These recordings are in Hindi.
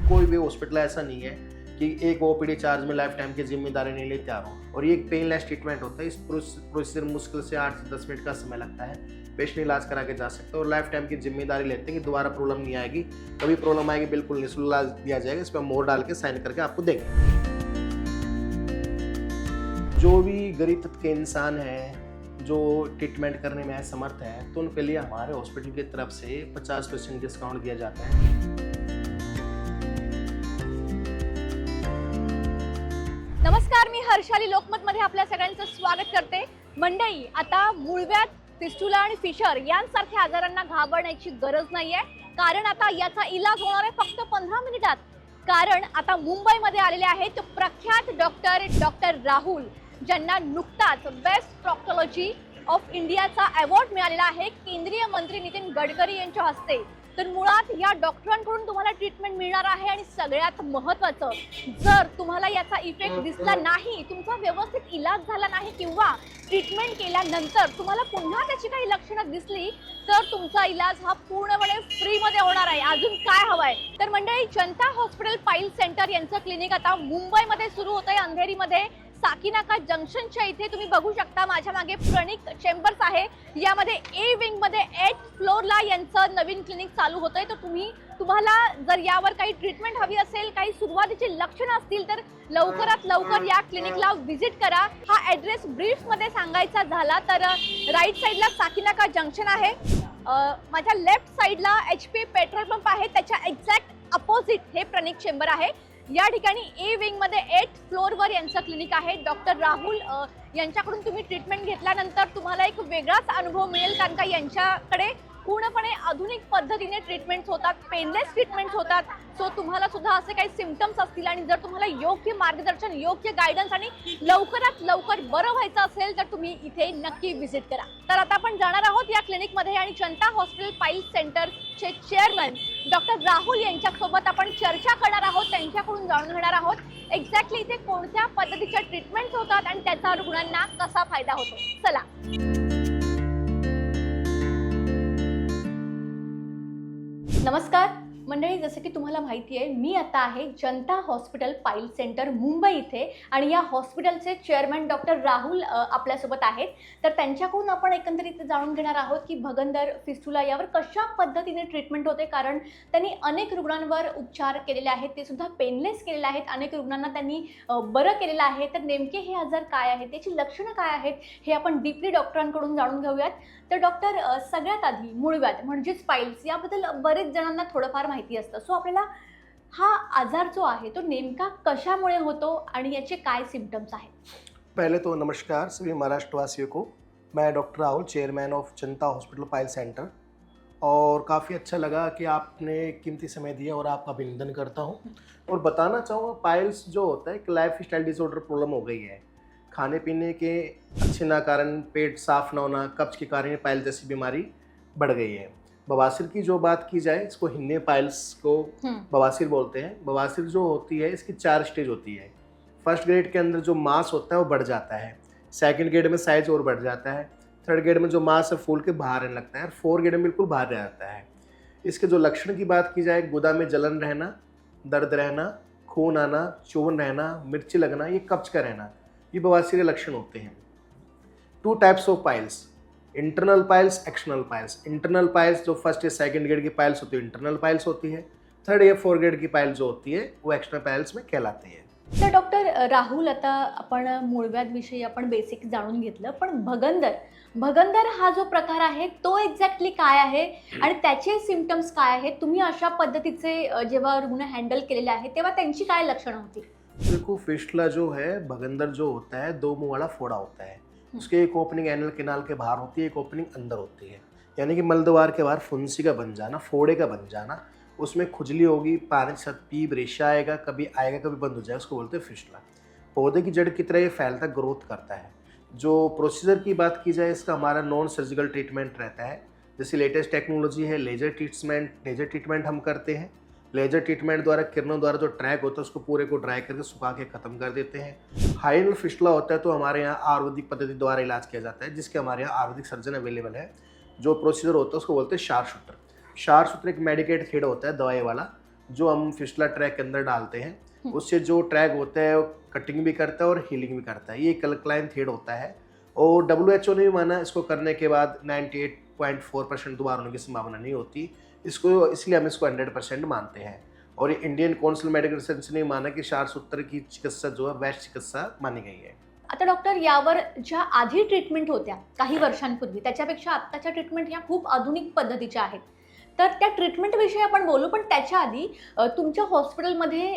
कोई भी हॉस्पिटल ऐसा नहीं है कि एक ओपीडी चार्ज में लाइफ टाइम की जिम्मेदारी नहीं लेते आ रहा हूँ। और ये एक पेनलेस ट्रीटमेंट होता है। इस प्रोसीजर मुश्किल से 8 से 10 मिनट का समय लगता है। पेशेंट इलाज करा के जा सकते हैं और लाइफ टाइम की जिम्मेदारी लेते हैं कि दोबारा प्रॉब्लम नहीं आएगी। कभी प्रॉब्लम आएगी बिल्कुल निःशुल्क इलाज दिया जाएगा। इस पर मोहर डाल के साइन करके आपको देंगे। जो भी गरीब तबके के इंसान है जो ट्रीटमेंट करने में असमर्थ है, तो उनके लिए हमारे हॉस्पिटल की तरफ से 50% डिस्काउंट दिया जाता है। नमस्कार, मी हर्षाली लोकमतमध्ये आपल्या सगळ्यांचं स्वागत करते। मंडळी, आता मूळव्याध, फिस्टुला आणि फिशर यांसारख्या आजारांना घाबरण्याची गरज नाहीये, कारण आता याचा इलाज होणार आहे फक्त 15 मिनिटात। कारण आता मुंबईमध्ये आलेले आहेत प्रख्यात डॉक्टर राहुल, ज्यांना नुकताच बेस्ट प्रॉक्टॉलॉजी ऑफ इंडियाचा अवॉर्ड मिळालेला आहे केंद्रीय मंत्री नितीन गडकरी यांच्या हस्ते। तर मुळात या डॉक्टरांकडून तुम्हाला ट्रीटमेंट मिळणार आहे आणि सगळ्यात महत्त्वाचं, जर तुम्हाला याचा इफेक्ट दिसला नाही, तुमचा व्यवस्थित इलाज झाला नाही किंवा ट्रीटमेंट केल्यानंतर तुम्हाला पुन्हा त्याची काही लक्षणं दिसली, तर तुमचा इलाज हा पूर्णपणे फ्री मध्ये होणार आहे। अजून काय हवंय? तर मंडळी, जनता हॉस्पिटल पाईल सेंटर यांचं क्लिनिक आता मुंबईमध्ये सुरू होत आहे, अंधेरीमध्ये साकीनाका जंक्शनच्या इथे। तुम्ही बघू शकता माझ्या मागे प्रणिक चेंबर्स आहे, यामध्ये ए विंग मध्ये 8th फ्लोअरला यांचं नवीन क्लिनिक चालू होतंय। तर तुम्हाला जर यावर काही ट्रीटमेंट हवी असेल, काही सुरुवातीची लक्षणं असतील, तर लवकरात लवकर या क्लिनिकला व्हिजिट करा। हा ॲड्रेस ब्रीफ मध्ये सांगायचा झाला तर राईट साईडला साकीनाका जंक्शन आहे, माझ्या लेफ्ट साईडला HP पेट्रोल पंप आहे, त्याच्या एक्झॅक्ट अपोजिट हे प्रणिक चेंबर आहे। या ठिकाणी ए विंग मध्ये 8th फ्लोअरवर यांचं क्लिनिक आहे। डॉक्टर राहुल यांच्याकडून तुम्ही ट्रीटमेंट घेतल्यानंतर तुम्हाला एक वेगळाच अनुभव मिळेल, कारण का यांच्याकडे पूर्णपणे आधुनिक पद्धतीने ट्रीटमेंट्स होतात, पेनलेस ट्रीटमेंट्स होतात। सो तुम्हाला सुद्धा असे काही सिम्पटम्स असतील आणि जर तुम्हाला योग्य मार्गदर्शन, योग्य गायडन्स आणि लवकरात लवकर बरं व्हायचं असेल, तर तुम्ही इथे नक्की व्हिजिट करा। तर आता आपण जाणार आहोत या क्लिनिकमध्ये आणि जनता हॉस्पिटल पाईल सेंटरचे चेअरमन डॉक्टर राहुल यांच्यासोबत आपण चर्चा करणार आहोत, त्यांच्याकडून जाणून घेणार आहोत एक्झॅक्टली इथे कोणत्या पद्धतीच्या ट्रीटमेंट्स होतात आणि त्याचा रुग्णांना कसा फायदा होतो। चला। नमस्कार मंडळी, जसं की तुम्हाला माहिती आहे, मी आता आहे जनता हॉस्पिटल पाईल सेंटर मुंबई इथे आणि या हॉस्पिटलचे चेअरमन डॉक्टर राहुल आपल्यासोबत आहेत। तर त्यांच्याकडून आपण एकंदरीत जाणून घेणार आहोत की भगंदर, फिस्टुला यावर कशा पद्धतीने ट्रीटमेंट होते, कारण त्यांनी अनेक रुग्णांवर उपचार केलेले आहेत, ते सुद्धा पेनलेस केलेले आहेत, अनेक रुग्णांना त्यांनी बरं केलेलं आहे। तर नेमके हे आजार काय आहेत, त्याची लक्षणं काय आहेत, हे आपण डीपली डॉक्टरांकडून जाणून घेऊयात। तर डॉक्टर, सगळ्यात आधी मूळव्याध म्हणजेच पाईल्स याबद्दल बरेच जणांना थोडंफार माहिती असतं। सो आपल्याला हा आजार जो आहे तो नेमका कशामुळे होतो आणि याचे काय सिम्पटम्स आहेत? पहले तो नमस्कार सभी महाराष्ट्रवासियों को। मैं doctor Rahul, chairman of Janata hospital Payal centre, और काफ़ी अच्छा लगा कि आपने कीमती समय दिया और आपका अभिनंदन करता हूँ। और बताना चाहूँगा, पाइल्स जो होता है एक लाइफ स्टाइल डिसऑर्डर प्रॉब्लम हो गई है। खाने पीने के अच्छे ना कारण, पेट साफ ना होना, कब्ज के कारण पाइल जैसी बीमारी बढ़ गई है। बवासीर की जो बात की जाए, इसको हिन्ने पाइल्स को बवासीर बोलते हैं। बवासीर जो होती है इसकी 4 स्टेज होती है। फर्स्ट ग्रेड के अंदर जो मास होता है वो बढ़ जाता है, सेकंड ग्रेड में साइज और बढ़ जाता है, थर्ड ग्रेड में जो मास है फूल के बाहर आने लगता है, और फोर्थ ग्रेड में बिल्कुल बाहर रह जाता है। इसके जो लक्षण की बात की जाए, गुदा में जलन रहना, दर्द रहना, खून आना, चूर्ण रहना, मिर्ची लगना, ये कब्ज का रहना, ये बवासीर के लक्षण होते हैं। 2 types of piles, internal piles, external piles. Internal piles जो फर्स्ट या सेकंड ग्रेड की पाइल्स होती है इंटरनल पाइल्स होती है, थर्ड या फोर्थ ग्रेड की पाइल्स जो होती है वो एक्सटर्नल पाइल्स में कहलाती है। तर डॉक्टर राहुल, आता आपण मूळव्याध विषयी आपण बेसिक जाणून घेतलं, पण भगंदर हा जो प्रकार आहे तो एक्झॅक्टली काय आहे आणि त्याचे सिम्पटम्स काय आहेत? तुम्ही अशा पद्धतीचे जेव्हा रुग्ण हँडल केलेले आहेत तेव्हा त्यांची काय लक्षणं होती? देखो, फिस्टुला जो है, भगंदर जो होता है, 2 मुंह वाला फोड़ा होता है। उसके एक ओपनिंग एनल केनाल के बाहर होती है, एक ओपनिंग अंदर होती है। यानी कि मलद्वार के बाहर फुंसी का बन जाना, फोड़े का बन जाना, उसमें खुजली होगी, पानी के साथ पीप, रेशा आएगा, कभी बंद हो जाएगा, उसको बोलते हैं फिस्टुला। पौधे की जड़ की तरह ये फैलता, ग्रोथ करता है। जो प्रोसीजर की बात की जाए, इसका हमारा नॉन सर्जिकल ट्रीटमेंट रहता है। जैसे लेटेस्ट टेक्नोलॉजी है लेजर ट्रीटमेंट हम करते हैं। लेजर ट्रीटमेंट द्वारा, किरणों द्वारा जो ट्रैक होता है उसको पूरे को ड्राई करके सुखा के ख़त्म कर देते हैं। हाइनल फिस्टुला होता है तो हमारे यहाँ आयुर्वेदिक पद्धति द्वारा इलाज किया जाता है, जिसके हमारे यहाँ आयुर्वेदिक सर्जन अवेलेबल है। जो प्रोसीजर होता है उसको बोलते हैं शार सूत्र। शार सूत्र एक मेडिकेट थ्रेड होता है दवाई वाला, जो हम फिस्टुला ट्रैक के अंदर डालते हैं, उससे जो ट्रैक होता है वो कटिंग भी करता है और हीलिंग भी करता है। ये एक अल्कलाइन थ्रेड होता है और WHO ने भी माना इसको करने के बाद 98.4% दोबारा होने की संभावना नहीं होती। इसको इसलिए हम इसको 100% मानते हैं। और ये इंडियन काउंसिल मेडिकल रिसर्च ने माना कि क्षारसूत्र की चिकित्सा जो है बेस्ट चिकित्सा मानी गई है। आता डॉक्टर, यावर ज्या आधी ट्रीटमेंट होत्या काही वर्षांपूर्वी त्याच्यापेक्षा आत्ताच्या ट्रीटमेंट ह्या खूप आधुनिक पद्धतीच्या आहेत, तर त्या ट्रीटमेंटविषयी आपण बोलू, पण त्याच्या आधी तुमच्या हॉस्पिटलमध्ये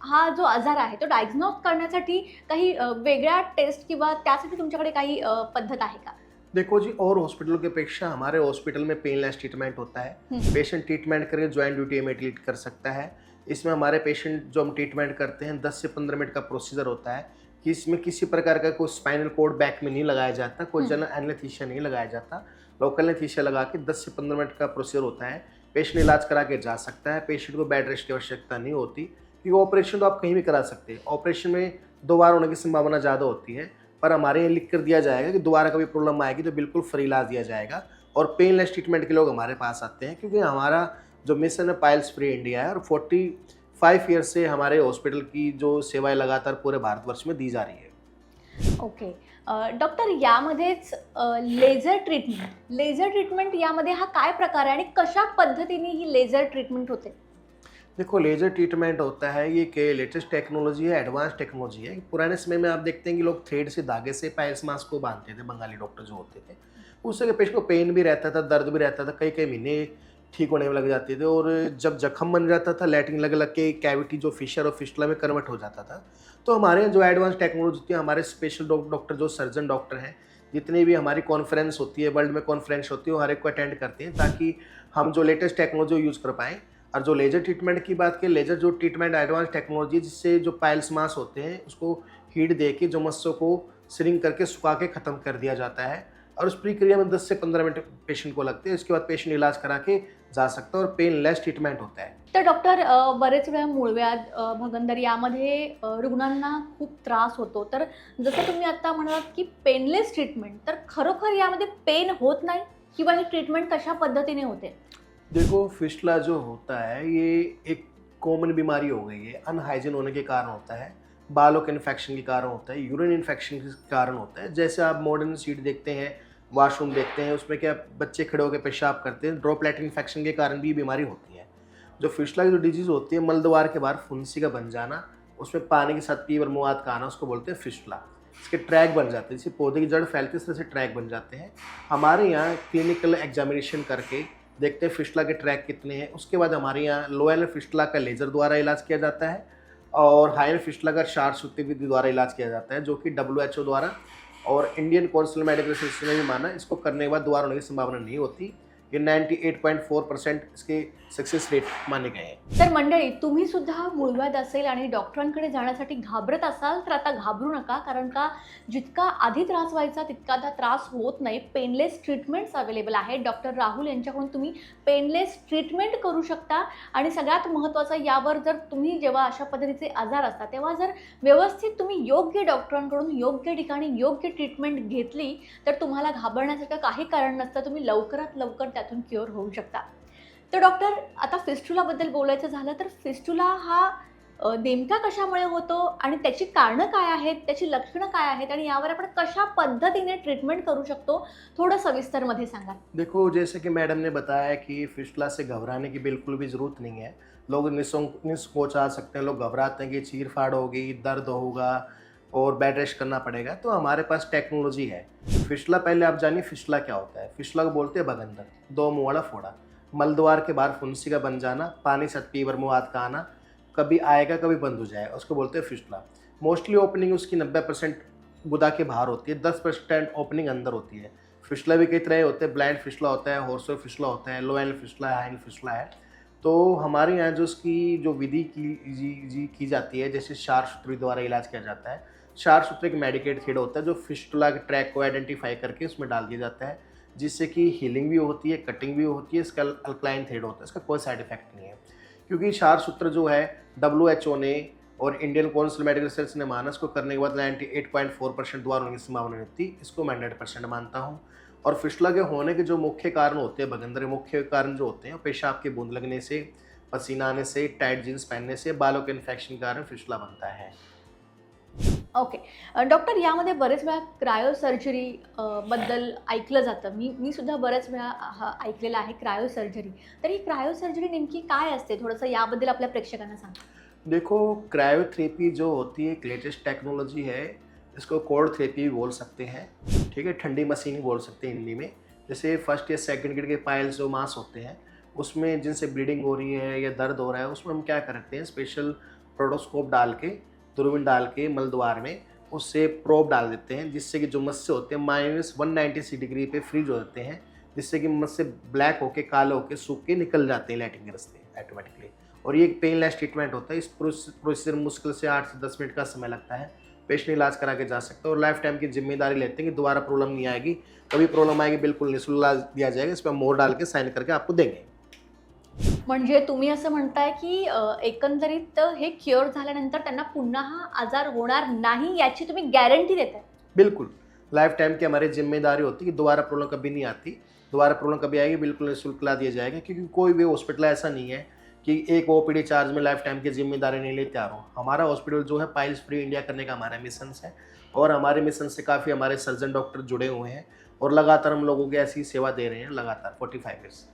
हा जो आजार आहे तो डायग्नोज करण्यासाठी काही वेगळ्या टेस्ट किंवा त्यासाठी तुमच्याकडे काही पद्धत आहे का? देखो जी, और हॉस्पिटलों की अपेक्षा हमारे हॉस्पिटल में पेनलेस ट्रीटमेंट होता है। पेशेंट ट्रीटमेंट करके ज्वाइंट ड्यूटी इमीडिएट कर सकता है। इसमें हमारे पेशेंट जो हम ट्रीटमेंट करते हैं 10 से 15 मिनट का प्रोसीजर होता है कि इसमें किसी प्रकार का कोई स्पाइनल कोड बैक में नहीं लगाया जाता, कोई जनरल एनेस्थीसिया नहीं लगाया जाता। लोकल एनेस्थीसिया लगा के 10 से 15 मिनट का प्रोसीजर होता है। पेशेंट इलाज करा के जा सकता है। पेशेंट को बेड रेस्ट की आवश्यकता नहीं होती, क्योंकि ऑपरेशन तो आप कहीं भी करा सकते हैं। ऑपरेशन में 2 बार होने की संभावना ज़्यादा होती है, पर हमारे यहाँ लिख कर दिया जाएगा कि दोबारा कभी प्रॉब्लम आएगी तो बिल्कुल फ्री इलाज दिया जाएगा। और पेनलेस ट्रीटमेंट के लोग हमारे पास आते हैं, क्योंकि हमारा जो मिशन है पाइल्स फ्री इंडिया है और 45 ईयर से हमारे हॉस्पिटल की जो सेवाएं लगातार पूरे भारतवर्ष में दी जा रही है। ओके डॉक्टर, यामध्येच लेझर ट्रीटमेंट यामध्ये हा काय प्रकार आहे आणि कशा पद्धतीने ही लेझर ट्रीटमेंट होते? देखो, लेजर ट्रीटमेंट होता है, ये कि लेटेस्ट टेक्नोलॉजी है, एडवांस टेक्नोलॉजी है। पुराने समय में आप देखते हैं कि लोग थ्रेड से धागे से पाइल्स मास्क को बांधते थे, बंगाली डॉक्टर जो होते थे। उससे पेशेंट को पेन भी रहता था, दर्द भी रहता था, कई कई महीने ठीक होने में लग जाते थे। और जब जख्म बन जाता था, लैट्रिन लग लग के कैविटी जो फिशर और फिस्टुला में कन्वर्ट हो जाता था। तो हमारे यहाँ जो एडवांस टेक्नोलॉजी थी, हमारे स्पेशल डॉक्टर जो सर्जन डॉक्टर हैं, जितनी भी हमारी कॉन्फ्रेंस होती है, वर्ल्ड में कॉन्फ्रेंस होती है, वो हर एक को अटेंड करते हैं, ताकि हम जो लेटेस्ट टेक्नोलॉजी यूज़ कर पाएँ। और जो लेजर ट्रीटमेंट की बात करें, लेजर जो ट्रीटमेंट एडवांस टेक्नोलॉजी, जिससे जो पाइल्स मास होते हैं उसको हीट दे के जो मस्सों को श्रिंक करके सुखा के ख़त्म कर दिया जाता है। और उस प्रक्रिया में 10 से 15 मिनट पेशेंट को लगते हैं। इसके बाद पेशेंट इलाज करा के जा सकता है और पेनलेस ट्रीटमेंट होता है। तर डॉक्टर, बरेच वेळा मूळव्याध, भगंदर यामध्ये रुग्णांना खूप त्रास होतो, तर जसं तुम्ही आता म्हणालात की पेनलेस ट्रीटमेंट, तर खरोखर यामध्ये पेन होत नाही किंवा ही ट्रीटमेंट कशा पद्धतीने होते? देखो, फिस्टुला जो होता है ये एक कॉमन बीमारी हो गई है। अनहाइजीन होने के कारण होता है, बालों के इन्फेक्शन के कारण होता है, यूरिन इन्फेक्शन के कारण होता है। जैसे आप मॉडर्न सीट देखते हैं, वॉशरूम देखते हैं, उसमें क्या बच्चे खड़े होकर पेशाब करते हैं, ड्रॉपलेट इन्फेक्शन के कारण भी ये बीमारी होती है। जो फिस्टुला की जो डिजीज़ होती है, मलद्वार के बाहर फुंसी का बन जाना, उसमें पानी के साथ पीवर मुआद का आना, उसको बोलते हैं फिस्टुला। इसके ट्रैक बन जाते हैं, जैसे पौधे की जड़ फैलती है इस तरह से ट्रैक बन जाते हैं। हमारे यहाँ क्लिनिकल एग्जामिनेशन करके देखते हैं फिस्टुला के ट्रैक कितने हैं। उसके बाद हमारे यहाँ लो एंड फिस्टुला का लेजर द्वारा इलाज किया जाता है और हाई एंड फिस्टुला का क्षारसूत्र विधि द्वारा इलाज किया जाता है, जो कि WHO द्वारा और इंडियन काउंसिल मेडिकल रिसर्च ने भी माना इसको करने के बाद दोबारा होने की संभावना नहीं होती। ये 98.4% इसके सक्सेस रेट माने गए हैं। तर मंडळी, तुम्ही सुद्धा मूळव्याध असेल आणि डॉक्टरांकडे जाण्यासाठी घाबरत असाल तर आता घाबरू नका, कारण का जितका आधी त्रास व्हायचा तितका आता त्रास होत नाही। पेनलेस ट्रीटमेंट्स अवेलेबल आहेत। डॉक्टर राहुल यांच्याकडून तुम्ही पेनलेस ट्रीटमेंट करू शकता। आणि सगळ्यात महत्त्वाचं, यावर जर तुम्ही जेव्हा अशा पद्धतीचे आजार असतात तेव्हा जर व्यवस्थित तुम्ही योग्य डॉक्टरांकडून योग्य ठिकाणी योग्य ट्रीटमेंट घेतली तर तुम्हाला घाबरण्यासारखं काही कारण नसतं। तुम्ही लवकरात लवकर त्यातून क्युअर होऊ शकता। तर डॉक्टर, आता फिस्टुलाबद्दल बोलायचं झालं तर फिस्टुला हा नेमका कशामुळे होतो आणि त्याची कारणं काय आहेत, त्याची लक्षणं काय आहेत आणि यावर आपण कशा पद्धतीने ट्रीटमेंट करू शकतो, थोडं सविस्तरमध्ये सांगा। देखो, जैसे कि मैडम ने बताया कि फिस्टुला से घबराने की बिल्कुल भी ज़रूरत नहीं है। लोग निसंकोच सकते हैं, लोग घबराते हैं कि चीर फाड़ होगी, दर्द होगा और बेड रेस्ट करना पड़ेगा। तो हमारे पास टेक्नोलॉजी है। फिस्टुला, पहले आप जानिए फिस्टुला क्या होता है। फिस्टुला को बोलते हैं भगंदर, 2 मुंह वाला फोड़ा, मलद्वार के बाहर फुंसी का बन जाना, पानी से पीवर मुआद का आना, कभी आएगा कभी बंद हो जाएगा, उसको बोलते हैं फिस्टुला। मोस्टली ओपनिंग उसकी 90% गुदा के बाहर होती है, 10% ओपनिंग अंदर होती है। फिस्टुला भी कई तरह होते हैं, ब्लाइंड फिस्टुला होता है, हॉर्सर फिस्टुला होता है, लो एंड फिस्टुला है, हाई एंड फिस्टुला है। तो हमारे यहाँ जो उसकी जो विधि की जाती है, जैसे क्षारसूत्र द्वारा इलाज किया जाता है। क्षारसूत्र एक मेडिकेट थ्रेड होता है जो फिस्टुला के ट्रैक को आइडेंटिफाई करके उसमें डाल दिया जाता है, जिससे कि हीलिंग भी होती है, कटिंग भी होती है। इसका अल्कलाइन थ्रेड होता है, इसका कोई साइड इफेक्ट नहीं है। क्योंकि क्षारसूत्र जो है WHO ने और इंडियन काउंसिल मेडिकल रिसर्च ने माना, इसको करने के बाद 98.4% द्वारा होने की संभावना नहीं होती। इसको मैं 100% मानता हूँ। और फिस्टुला के होने के जो मुख्य कारण होते हैं, भगंदर के मुख्य कारण जो होते हैं, पेशाब की बूंद लगने से, पसीना आने से, टाइट जीन्स पहनने से बालों के इन्फेक्शन के कारण फिस्टुला बनता है। ओके. डॉक्टर, यामध्ये बरेच वेळा क्रायोसर्जरी बद्दल ऐकलं जातं. मी सुद्धा बऱ्याच वेळा ऐकलेलं आहे क्रायोसर्जरी. तर ही क्रायोसर्जरी नेमकी काय असते? थोडंसं याबद्दल आपल्या प्रेक्षकांना सांगा. देखो, क्रायोथेरेपी जो होती है एक लेटेस्ट टेक्नोलॉजी है, इसको कोल्ड थेरेपी भी बोल सकते हैं, ठीक है, ठंडी मशीन ही बोल सकते हैं हिंदी में। जैसे फर्स्ट या सेकंड ग्रेड के पाइल्स जो मांस होते हैं, उसमें जिनसे ब्लीडिंग हो रही है या दर्द हो रहा है, उसमें हम क्या करते हैं, स्पेशल प्रोटोस्कोप डाल के, दूरबीन डाल के मलद्वार में उससे प्रोब डाल देते हैं, जिससे कि जो मस्से होते हैं -190 डिग्री पे फ्रीज हो जाते हैं, जिससे कि मस्से ब्लैक होके, काले होके, सूख के निकल जाते हैं लैट्रिन के रास्ते ऑटोमेटिकली। और ये एक पेनलेस ट्रीटमेंट होता है। इस प्रोसीजर मुश्किल से 8 से 10 मिनट का समय लगता है। पेशेंट इलाज करा के जा सकता है और लाइफ टाइम की जिम्मेदारी लेते हैं कि दोबारा प्रॉब्लम नहीं आएगी। कभी प्रॉब्लम आएगी बिल्कुल निःशुल्क इलाज दिया जाएगा। इस पर मोहर डाल के साइन करके आपको देंगे। म्हणजे तुम्ही असं म्हणताय की एकंदरीत हे क्युअर झाल्यानंतर त्यांना पुन्हा हा आजार होणार नाही याची तुम्ही गॅरंटी देताय? बिल्कुल, लाइफ टाइम की हमारी जिम्मेदारी होती है कि दोबारा प्रॉब्लम कभी नहीं आती। दोबारा प्रॉब्लम कभी आएगी बिल्कुल निःशुल्क इलाज दिया जाएगा, क्योंकि कोई भी हॉस्पिटल ऐसा नहीं है कि एक ओपीडी चार्ज में लाइफ टाइम की जिम्मेदारी नहीं लेते आ रहा हूँ। हमारा हॉस्पिटल जो है पाइल्स फ्री इंडिया करने का हमारा मिशन है, और हमारे मिशन से काफ़ी हमारे सर्जन डॉक्टर जुड़े हुए हैं और लगातार हम लोगों की ऐसी सेवा दे रहे हैं लगातार 45 ईयर्स।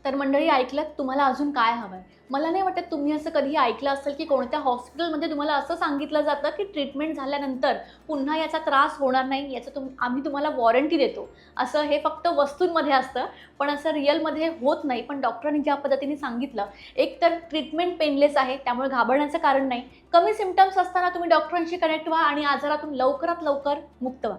तर मंडळी, ऐकलं तुम्हाला अजून काय हवंय? मला नाही वाटत तुम्ही असं कधी ऐकलं असेल की कोणत्या हॉस्पिटलमध्ये तुम्हाला असं सांगितलं जातं की ट्रीटमेंट झाल्यानंतर पुन्हा याचा त्रास होणार नाही, याचं आम्ही तुम्हाला वॉरंटी देतो. असं हे फक्त वस्तूंमध्ये असतं, पण असं रिअलमध्ये होत नाही. पण डॉक्टरांनी ज्या पद्धतीने सांगितलं, एक तर ट्रीटमेंट पेनलेस आहे, त्यामुळे घाबरण्याचं कारण नाही. कमी सिम्पटम्स असताना तुम्ही डॉक्टरांशी कनेक्ट व्हा आणि आजारातून लवकरात लवकर मुक्त व्हा.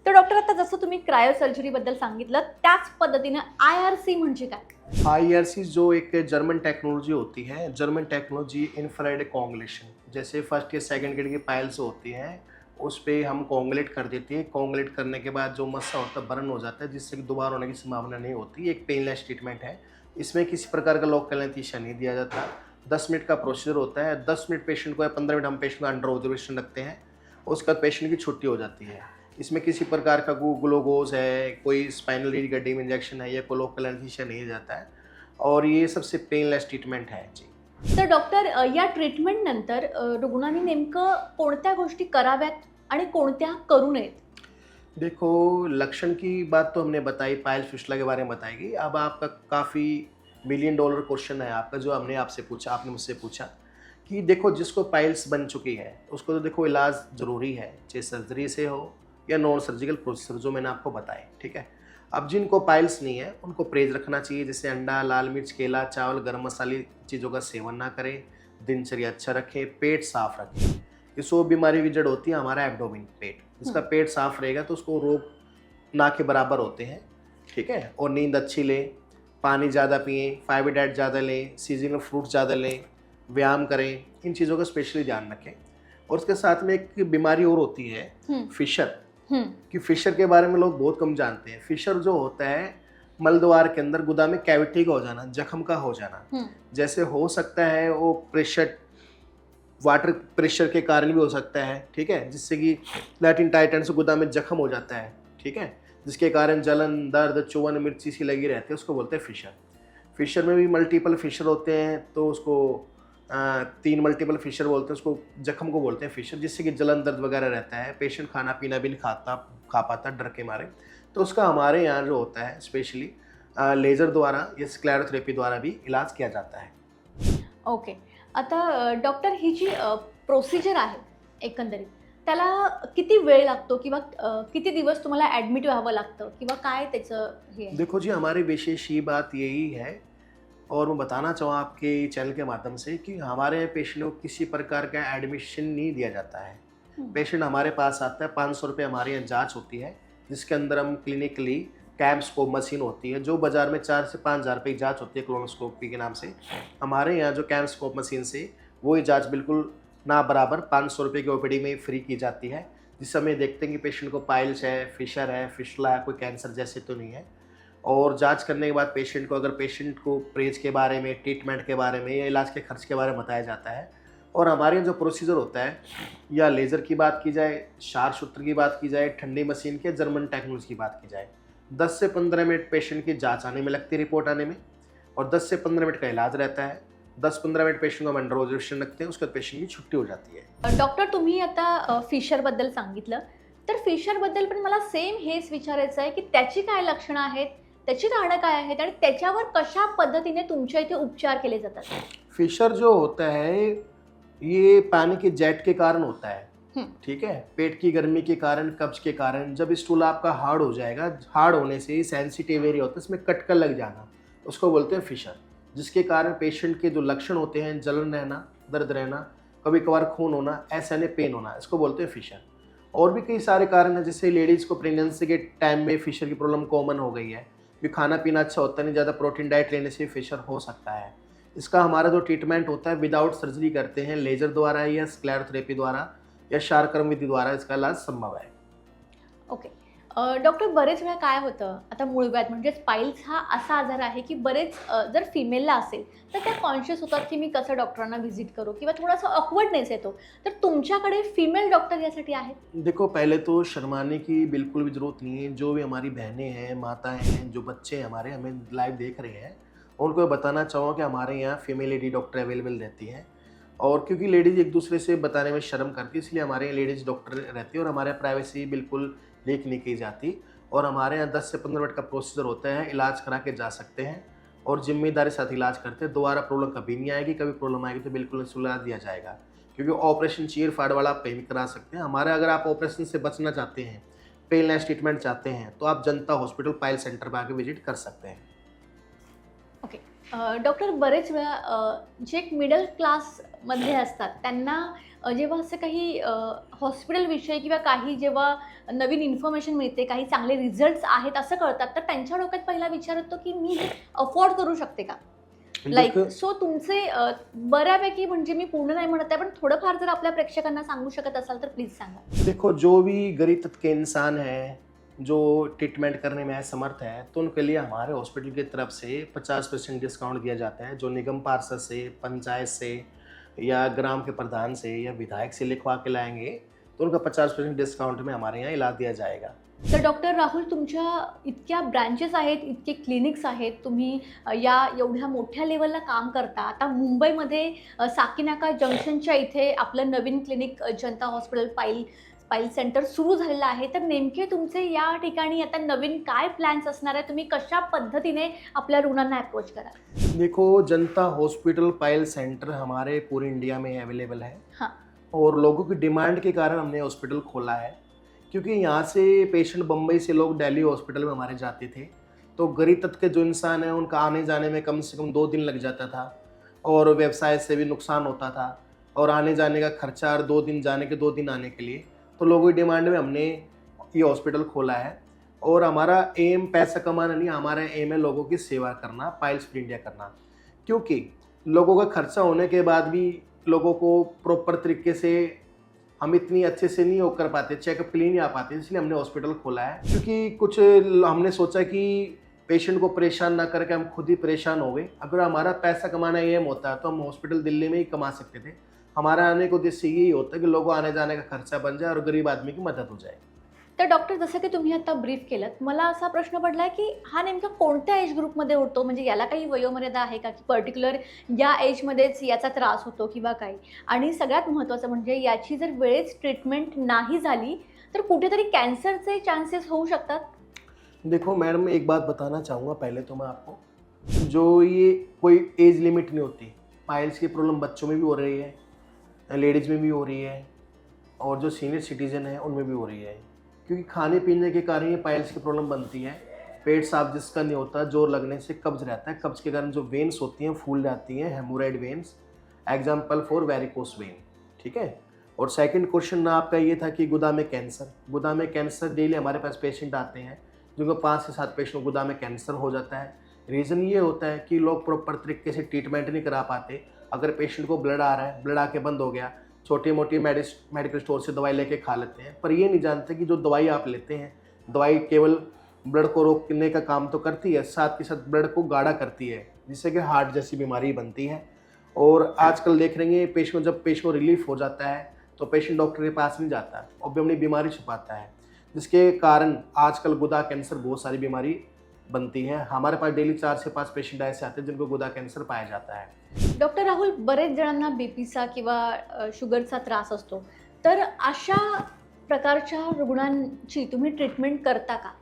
तर डॉक्टर, आता जसं तुम्ही क्रायोसर्जरीबद्दल सांगितलं, त्याच पद्धतीनं IRC म्हणजे काय? IRC जो एक जर्मन टेक्नोलॉजी होती है, जर्मन टेक्नोलॉजी इंफ्रारेड कोंगुलेशन, जैसे फर्स्ट या सेकंड ग्रेड की पाइल्स होती हैं, उस पर हम कोंगुलेट कर देते हैं। कोंगुलेट करने के बाद जो मस्सा होता है बर्न हो जाता है, जिससे कि दोबारा होने की संभावना नहीं होती। एक पेनलेस ट्रीटमेंट है, इसमें किसी प्रकार का लोकल एनेस्थीसिया नहीं दिया जाता। 10 मिनट का प्रोसीजर होता है। 10 मिनट पेशेंट को या 15 मिनट हम पेशेंट को अंडर ऑब्जर्वेशन रखते हैं, उसके बाद पेशेंट की छुट्टी हो जाती है। इसमें किसी प्रकार का ग्लूकोज है, कोई स्पाइनल रीड गड्डी में इंजेक्शन है या कोई लोकल एनेस्थीसिया नहीं जाता है, और ये सबसे पेनलेस ट्रीटमेंट है जी। तर डॉक्टर, या ट्रीटमेंट नंतर रुग्णांनी नेमकं कोणत्या गोष्टी कराव्यात आणि कोणत्या करू नयेत? देखो, लक्षण की बात तो हमने बताई, पाइल्स फिस्टुला के बारे में बताएगी। अब आपका काफ़ी $1 मिलियन क्वेश्चन है आपका, जो हमने आपसे पूछा, आपने मुझसे पूछा कि देखो, जिसको पाइल्स बन चुकी है उसको तो देखो इलाज ज़रूरी है, चाहे सर्जरी से हो या नॉन सर्जिकल प्रोसीजर जो मैंने आपको बताए, ठीक है। अब जिनको पाइल्स नहीं है उनको परहेज रखना चाहिए, जैसे अंडा, लाल मिर्च, केला, चावल, गर्म मसाले चीज़ों का सेवन ना करें, दिनचर्या अच्छा रखें, पेट साफ रखें। ये 100 बीमारी की जड़ होती है हमारा एब्डोमेन, पेट। जिसका पेट साफ रहेगा तो उसको रोग ना के बराबर होते हैं, ठीक है। और नींद अच्छी लें, पानी ज़्यादा पिएँ, फाइबर डाइट ज़्यादा लें, सीजनल फ्रूट ज़्यादा लें, व्यायाम करें, इन चीज़ों का स्पेशली ध्यान रखें। और उसके साथ में एक बीमारी और होती है फिशर, कि फिशर के बारे में लोग बहुत कम जानते हैं। फिशर जो होता है मलद्वार के अंदर गुदा में कैविटी का हो जाना, जख्म का हो जाना। जैसे हो सकता है वो प्रेशर, वाटर प्रेशर के कारण भी हो सकता है, ठीक है, जिससे कि लैटिन टाइटन से गुदा में जख्म हो जाता है, ठीक है, जिसके कारण जलन, दर्द, चुवन, मिर्ची सी लगी रहती है, उसको बोलते हैं फिशर। फिशर में भी मल्टीपल फिशर होते हैं, तो उसको 3 मल्टीपल फिशर बोलते हैं, उसको जख्म को बोलते हैं फिशर, जिससे कि जलन, दर्द वगैरह रहता है। पेशेंट खाना पीना भी नहीं खा पाता डर के मारे, तो उसका हमारे यहाँ जो होता है स्पेशली लेज़र द्वारा या स्क्लेरोथेरेपी द्वारा भी इलाज किया जाता है। ओके. आता डॉक्टर, ही जी प्रोसिजर आहे एकंदरीत, त्याला किती वेळ लागतो किंवा किती दिवस तुम्हाला ॲडमिट व्हावं लागतं किंवा काय त्याचं हे आहे? देखो जी, हमारी विशेष ही बात यही है, और मैं बताना चाहूँ आपके चैनल के माध्यम से कि हमारे पेशेंट को किसी प्रकार का एडमिशन नहीं दिया जाता है। पेशेंट हमारे पास आता है, 500 रुपये हमारे यहाँ जांच होती है, जिसके अंदर हम क्लिनिकली कैम्पस्कोप मशीन होती है, जो बाज़ार में 4 से 5 हज़ार रुपये की जाँच होती है कोलोनोस्कोपी के नाम से। हमारे यहाँ जो कैम्पस्कोप मशीन से वही जाँच बिल्कुल ना बराबर 500 रुपये की ओपीडी में फ्री की जाती है, जिस समय देखते हैं कि पेशेंट को पाइल्स है, फिशर है, फिस्टुला है, कोई कैंसर जैसे तो नहीं है। और जांच करने के बाद पेशेंट को, अगर पेशेंट को परहेज के बारे में, ट्रीटमेंट के बारे में या इलाज के खर्च के बारे में बताया जाता है। और हमारे यहाँ जो प्रोसीजर होता है, या लेज़र की बात की जाए, शार सूत्र की बात की जाए, ठंडी मशीन के, जर्मन टेक्नोलॉजी की बात की जाए, 10 से 15 मिनट पेशेंट की जांच आने में लगती है, रिपोर्ट आने में। और 10 से 15 मिनट का इलाज रहता है। 10-15 मिनट पेशेंट को हम अंडर ऑब्जर्वेशन रखते हैं, उसके बाद पेशेंट की छुट्टी हो जाती है। डॉक्टर तुम्ही आता फिशरबद्दल सांगितलं, तर फिशरबद्दल पण मला सेम हेच विचारायचं आहे की त्याची काय लक्षणं आहेत, त्याची कारणं काय आहेत आणि त्याच्यावर कशा पद्धतीने तुमच्या इथे उपचार केले जातात? फिशर जो होता है ये पानी के जेट के कारण होता है, ठीक है। पेट की गर्मी के कारण, कब्ज के कारण जब स्टूल आपका हार्ड हो जाएगा, हार्ड होने से सेंसिटिव एरिया होता है इसमें कटकर लग जाना, उसको बोलते हैं फिशर। जिसके कारण पेशेंट के जो लक्षण होते हैं, जलन रहना, दर्द रहना, कभी कभार खून होना, ऐसा नहीं पेन होना, इसको बोलते हैं फिशर। और भी कई सारे कारण हैं, जैसे लेडीज़ को प्रेगनेंसी के टाइम में फिशर की प्रॉब्लम कॉमन हो गई है, क्योंकि खाना पीना अच्छा होता नहीं, ज़्यादा प्रोटीन डाइट लेने से फिशर हो सकता है। इसका हमारा जो ट्रीटमेंट होता है विदाउट सर्जरी करते हैं, लेजर द्वारा या स्क्लेरोथेरेपी द्वारा या शारकर्म विधि द्वारा इसका इलाज संभव है। ओके. डॉक्टर बरेच वेळा काय होतं, आता मूळव्याध म्हणजेच पाईल्स हा असा आजार आहे की बरेच जर फिमेलला असेल तर त्या कॉन्शियस होतात की मी कसं डॉक्टरांना व्हिजिट करू किंवा थोडासा ऑकवर्डनेस येतो, तर तुमच्याकडे फिमेल डॉक्टर यासाठी आहेत? देखो, पहले तो शर्माने की बिल्कुल भी ज़रूरत नहीं है। जो भी हमारी बहनें हैं, माताएं हैं, जो बच्चे हमारे हमें लाइव देख रहे हैं, उनको बताना चाहूँगा कि हमारे यहाँ फीमेल लेडी डॉक्टर अवेलेबल रहती हैं। और क्योंकि लेडीज़ एक दूसरे से बताने में शर्म करती है, इसलिए हमारे यहाँ लेडीज़ डॉक्टर रहती है और हमारे यहाँ प्राइवेसी बिल्कुल लीक नहीं की जाती। और हमारे यहाँ 10 से 15 मिनट का प्रोसीजर होता है, इलाज करा के जा सकते हैं और जिम्मेदारी साथ इलाज करते हैं। दोबारा प्रॉब्लम कभी नहीं आएगी, कभी प्रॉब्लम आएगी तो बिल्कुल सुलझा दिया जाएगा, क्योंकि ऑपरेशन चीर फाड़ वाला आप कहीं भी करा सकते हैं। हमारे अगर आप ऑपरेशन से बचना चाहते हैं, पेनलेस ट्रीटमेंट चाहते हैं, तो आप जनता हॉस्पिटल पायल सेंटर पर आके विजिट कर सकते हैं। ओके. डॉक्टर बरेच वेळा जे एक मिडल क्लासमधले असतात त्यांना जेव्हा असं काही हॉस्पिटलविषयी किंवा काही जेव्हा नवीन इन्फॉर्मेशन मिळते, काही चांगले रिझल्ट्स आहेत असं कळतात, तर त्यांच्या डोक्यात पहिला विचार येतो की मी हे अफोर्ड करू शकते का? लाईक सो तुमचे बऱ्यापैकी, म्हणजे मी पूर्ण नाही म्हणत आहे, पण थोडंफार जर आपल्या प्रेक्षकांना सांगू शकत असाल तर प्लीज सांगा. देखो, जो भी गरीब तबके के इंसान है, जो ट्रीटमेंट करने में असमर्थ है, तो उनके लिए हमारे हॉस्पिटल की तरफ से 50% डिस्काउंट दिया जाता है। जो निगम पार्षद से, पंचायत से या ग्राम के प्रधान से या विधायक से लिखवा के लाएंगे तो उनका 50% डिस्काउंट में हमारे यहाँ इलाज दिया जाएगा। तर डॉक्टर राहुल, तुमच्या इतक्या ब्रँचेस आहेत, इतके क्लिनिक्स आहेत, तुम्ही या एवढ्या मोठ्या लेवलला काम करता. आता मुंबईमध्ये साकीनाका जंक्शनच्या इथे आपलं नवीन क्लिनिक जनता हॉस्पिटल पाईल सेंटर सुरू झालेलं आहे. तर नेमके तुमचे या ठिकाणी आता नवीन काय प्लॅन्स असणार आहे? तुम्ही कशा पद्धतीने आपल्या रुग्णांना अप्रोच कराल? देखो, जनता हॉस्पिटल पायल सेंटर हमारे पूरे इंडिया में अवेलेबल है। हाँ. और लोगों की डिमांड के कारण हमने हॉस्पिटल खोला है, क्योंकि यहाँ से पेशेंट बम्बई से लोग दिल्ली हॉस्पिटल में हमारे जाते थे, तो गरीब तबके के जो इंसान हैं उनका आने जाने में कम से कम 2 दिन लग जाता था और व्यवसाय से भी नुकसान होता था और आने जाने का खर्चा, और 2 दिन जाने के 2 दिन आने के लिए, तो लोगों की डिमांड में हमने ये हॉस्पिटल खोला है। और हमारा एम पैसा कमाना नहीं, हमारा एम है लोगों की सेवा करना, पाइल्स फ्री इंडिया करना। क्योंकि लोगों का खर्चा होने के बाद भी लोगों को प्रॉपर तरीके से हम इतनी अच्छे से नहीं कर पाते, चेकअप के लिए नहीं आ पाते, इसलिए हमने हॉस्पिटल खोला है। क्योंकि कुछ हमने सोचा कि पेशेंट को परेशान ना करके हम खुद ही परेशान हो गए। अगर हमारा पैसा कमाना एम होता है तो हम हॉस्पिटल दिल्ली में ही कमा सकते थे। हमारा आने का उद्देश्य यही होता है कि लोगों आने जाने का खर्चा बन जाए और गरीब आदमी की मदद हो जाए। तर डॉक्टर, जसं की तुम्ही आता ब्रीफ केलं, मला असा प्रश्न पडला की हा नेमका कोणत्या एज ग्रुपमध्ये होतो? म्हणजे याला काही वयोमर्यादा आहे का, की पर्टिक्युलर या एजमध्येच याचा त्रास होतो किंवा काय? आणि सगळ्यात महत्त्वाचं म्हणजे याची जर वेळेत ट्रीटमेंट नाही झाली तर कुठेतरी कॅन्सरचे चान्सेस होऊ शकतात? देखो मैडम, एक बात बताना चाहूँगा पहले तो मैं आपको, जो ये कोई एज लिमिट नहीं होती। पाइल्स की प्रॉब्लम बच्चों में भी हो रही है, लेडीज़ में भी हो रही है और जो सीनियर सिटीजन है उनमें भी हो रही है, क्योंकि खाने पीने के कारण ये पाइल्स की प्रॉब्लम बनती है। पेट साफ जिसका नहीं होता, जोर लगने से कब्ज रहता है, कब्ज के कारण जो वेन्स होती हैं फूल जाती हैं, haemorrhoid veins, example for varicose when, ठीक है। और सेकंड क्वेश्चन आपका ये था कि गुदा में कैंसर। गुदा में कैंसर डेली हमारे पास पेशेंट आते हैं, जिनको 5 से 7 पेशेंट को गुदा में कैंसर हो जाता है। रीज़न ये होता है कि लोग प्रॉपर तरीके से ट्रीटमेंट नहीं करा पाते। अगर पेशेंट को ब्लड आ रहा है, ब्लड आके बंद हो गया, छोटी मोटी मेडिकल स्टोर से दवाई लेके खा लेते हैं, पर ये नहीं जानते कि जो दवाई आप लेते हैं, दवाई केवल ब्लड को रोकने का काम तो करती है, साथ के साथ ब्लड को गाढ़ा करती है, जिससे कि हार्ट जैसी बीमारी बनती है। और आजकल देख रहे हैं पेशेंट, जब पेशेंट को रिलीफ हो जाता है तो पेशेंट डॉक्टर के पास नहीं जाता और भी अपनी बीमारी छुपाता है, जिसके कारण आजकल गुदा कैंसर बहुत सारी बीमारी बनती है। हमारे पास डेली 4 से 5 पेशेंट ऐसे आते हैं जिनको गुदा कैंसर पाया जाता है। डॉक्टर राहुल, बरेच जणांना बीपीचा किंवा शुगरचा त्रास असतो, तर अशा प्रकारच्या रुग्णांची तुम्ही ट्रीटमेंट करता का?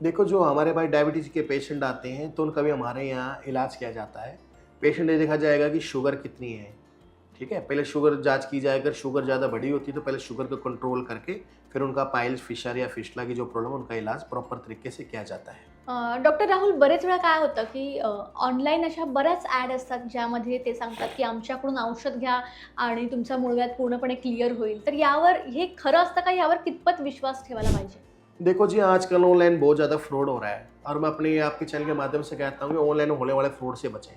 देखो, जो हमारे पास डायबिटीज़ के पेशेंट आते हैं तो उनका भी हमारे यहाँ इलाज किया जाता है। पेशेंट ये देखा जाएगा कि शुगर कितनी है, ठीक है? पहले शुगर जांच की जाए, अगर शुगर ज़्यादा बढ़ी होती है तो पहले शुगर को कंट्रोल करके फिर उनका पाइल्स, फिशर या फिस्टुला की जो प्रॉब्लम है उनका इलाज प्रॉपर तरीके से किया जाता है। डॉक्टर राहुल, बरेच वेळा काय होतं की ऑनलाईन अशा बऱ्याच ॲड असतात ज्यामध्ये ते सांगतात की आमच्याकडून औषध घ्या आणि तुमचा मूळव्याध पूर्णपणे क्लिअर होईल, तर यावर हे खरं असतं का? यावर कितपत विश्वास ठेवायला पाहिजे? देखो जी, आजकल ऑनलाइन बहुत ज़्यादा फ्रॉड हो रहा है और मैं अपने आपके चैनल के माध्यम से कहता हूँ कि ऑनलाइन होने वाले फ्रॉड से बचें।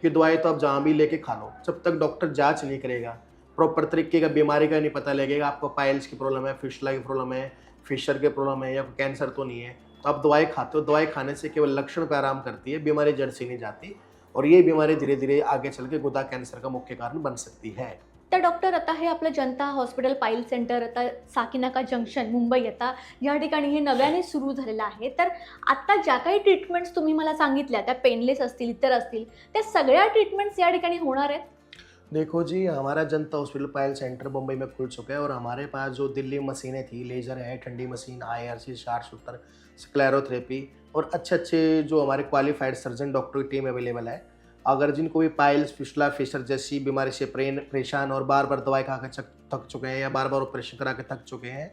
कि दवाई तो आप जहाँ भी लेके खा लो, जब तक डॉक्टर जांच नहीं करेगा, प्रॉपर तरीके का बीमारी का नहीं पता लगेगा, आपको पाइल्स की प्रॉब्लम है, फिस्टुला की प्रॉब्लम है, फिशर की प्रॉब्लम है या कैंसर तो नहीं है, तो आप दवाई खाते हो। दवाई खाने से केवल लक्षण पे आराम करती है, बीमारी जड़ से नहीं जाती और ये बीमारी धीरे धीरे आगे चल के गुदा कैंसर का मुख्य कारण बन सकती है। तर डॉक्टर, आता हे आपलं जनता हॉस्पिटल पाईल सेंटर आता साकीनाका जंक्शन मुंबई, आता या ठिकाणी हे नव्याने सुरू झालेलं आहे, तर आता ज्या काही ट्रीटमेंट्स तुम्ही मला सांगितल्या त्या पेनलेस असतील, इतर असतील, त्या सगळ्या ट्रीटमेंट्स या ठिकाणी होणार आहेत? देखो जी, हमारा जनता हॉस्पिटल पायल सेंटर मुंबई में खुल चुका है और हमारे पास जो दिल्ली मशीनें थी, लेज़र है, ठंडी machine, IRC, short shooter, sclerotherapy और अच्छे अच्छे जो हमारे क्वालिफाइड सर्जन डॉक्टर की टीम अवेलेबल है। अगर जिनको भी पाइल्स, फिस्टुला, फिशर जैसी बीमारी से परेशान और बार बार दवाई खा के थक चुके हैं या बार बार ऑपरेशन करा के थक चुके हैं,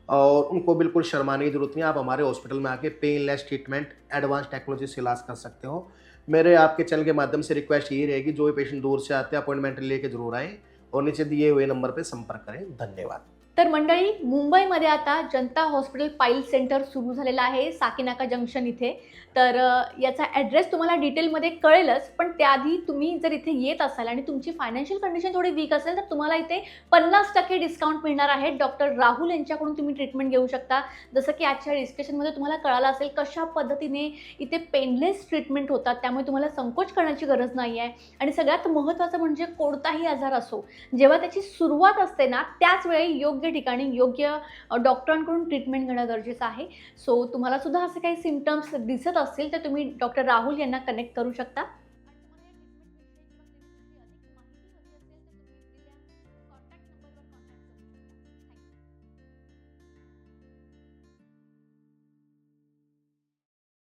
और उनको बिल्कुल शर्माने की ज़रूरत नहीं है। आप हमारे हॉस्पिटल में आके पेनलेस ट्रीटमेंट, एडवांस टेक्नोलॉजी से इलाज कर सकते हो। मेरे आपके चैनल के माध्यम से रिक्वेस्ट यही रहेगी, जो भी पेशेंट दूर से आते हैं अपॉइंटमेंट लेके जरूर आएँ और नीचे दिए हुए नंबर पर संपर्क करें। धन्यवाद। तर मंडळी, मुंबईमध्ये आता जनता हॉस्पिटल पाईल सेंटर सुरू झालेलं आहे साकीनाका जंक्शन इथे। तर याचा ॲड्रेस तुम्हाला डिटेलमध्ये कळेलच, पण त्याआधी तुम्ही जर इथे येत असाल आणि तुमची फायनान्शियल कंडिशन थोडी वीक असेल, तर तुम्हाला इथे 50% डिस्काउंट मिळणार आहे। डॉक्टर राहुल यांच्याकडून तुम्ही ट्रीटमेंट घेऊ शकता। जसं की आजच्या डिस्कशनमध्ये तुम्हाला कळालं असेल कशा पद्धतीने इथे पेनलेस ट्रीटमेंट होतात, त्यामुळे तुम्हाला संकोच करण्याची गरज नाही आहे। आणि सगळ्यात महत्त्वाचं म्हणजे कोणताही आजार असो, जेव्हा त्याची सुरुवात असते ना, त्याच वेळी योग्य ठिकाणी योग्य डॉक्टरांकडून ट्रीटमेंट घेणं गरजेचं आहे। सो तुम्हाला सुद्धा असे काही सिम्पटम्स दिसत असतील तर तुम्ही डॉक्टर राहुल यांना कनेक्ट करू शकता।